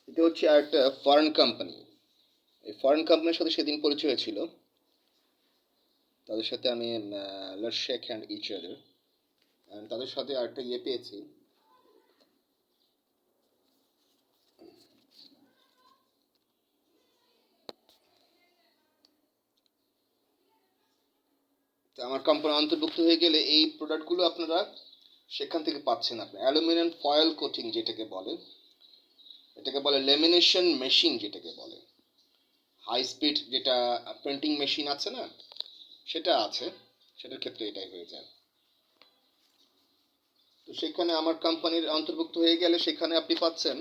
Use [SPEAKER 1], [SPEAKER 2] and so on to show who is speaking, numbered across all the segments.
[SPEAKER 1] এটা হচ্ছে একটা ফরেন কোম্পানি। এই ফরেন কোম্পানির সাথে সেদিন পরিচয় হয়েছিল। তাদের সাথে আমি let's shake hand each other, তাদের সাথে আরেকটা পেয়েছি। তো আমার কোম্পানি অন্তর্ভুক্ত হয়ে গেলে এই প্রোডাক্টগুলো আপনারা সেখান থেকে পাচ্ছেন। আপনি অ্যালুমিনিয়াম ফয়েল কোটিং যেটাকে বলে, এটাকে বলে লেমিনেশন মেশিন যেটাকে বলে, হাই স্পিড যেটা প্রিন্টিং মেশিন আছে না, সেটা আছে, সেটার ক্ষেত্রে এটাই হয়ে যায়। তো সেখানে আমার কোম্পানির অন্তর্ভুক্ত হয়ে গেলে সেখানে আপনি পাচ্ছেন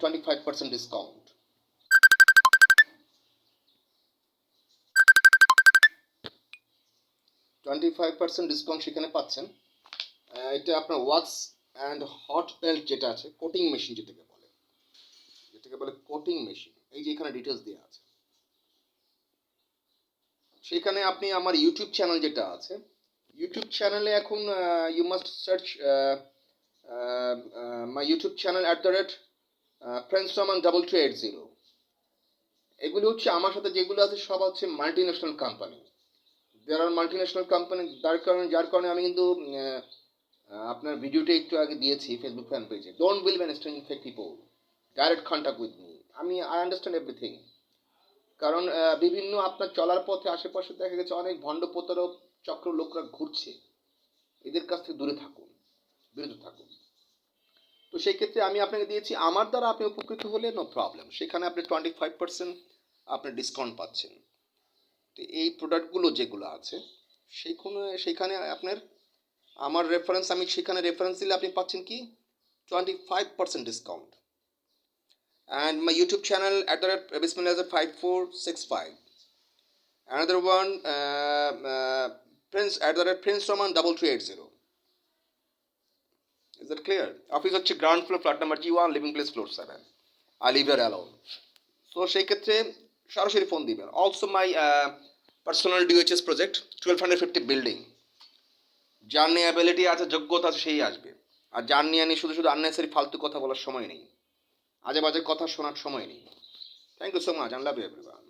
[SPEAKER 1] 25% ডিসকাউন্ট। 25% ডিসকাউন্ট সেখানে পাচ্ছেন। এটা আপনার ওয়াক্স অ্যান্ড হট মেল্ট যেটা আছে, কোটিং মেশিন যেটাকে বলে কোটিং মেশিন, এই যে এখানে ডিটেলস দেওয়া আছে। সেখানে আপনি আমার ইউটিউব চ্যানেল যেটা আছে, ইউটিউব চ্যানেলে এখন you must search my YouTube channel @ friends Rahman 2280। এগুলো হচ্ছে আমার সাথে যেগুলো আছে সব হচ্ছে multinational company. There are multinational company, যার কারণে আমি কিন্তু আপনার ভিডিওটা একটু আগে দিয়েছি ফেসবুক ফ্যান পেজে, don't believe an strange fake people, direct contact with me. I understand everything. কারণ বিভিন্ন আপনার চলার পথে আশেপাশে দেখা গেছে অনেক ভণ্ড প্রতারক চক্র লোকরা ঘুরছে, এদের কাছ থেকে দূরে থাকুন, বিরত থাকুন। তো সেই ক্ষেত্রে আমি আপনাকে দিয়েছি, আমার দ্বারা আপনি উপকৃত হলে নো প্রবলেম, সেখানে আপনি 25% আপনি ডিসকাউন্ট পাচ্ছেন। তো এই প্রোডাক্টগুলো যেগুলো আছে সেইখানে আপনার আমার রেফারেন্স, আমি সেখানে রেফারেন্স দিলে আপনি পাচ্ছেন কি 25% discount. And my YouTube channel @bismillah5465, another one prince @prince roman 3380. Is that clear? Office হচ্ছে ground floor, flat number G1, living place floor 7। I live here alone. So সেই ক্ষেত্রে সরাসরি ফোন দিবেন। Also my personal DOHS project 1250 building, যার নিয়ে ability আছে, যোগ্যতা আছে, সেই আসবে। আর যার নিয়ে শুধু শুধু আননেসারি ফালতু কথা বলার সময় নেই, আজে বাজে কথা শোনার সময় নেই। Thank you so much, I love you everyone.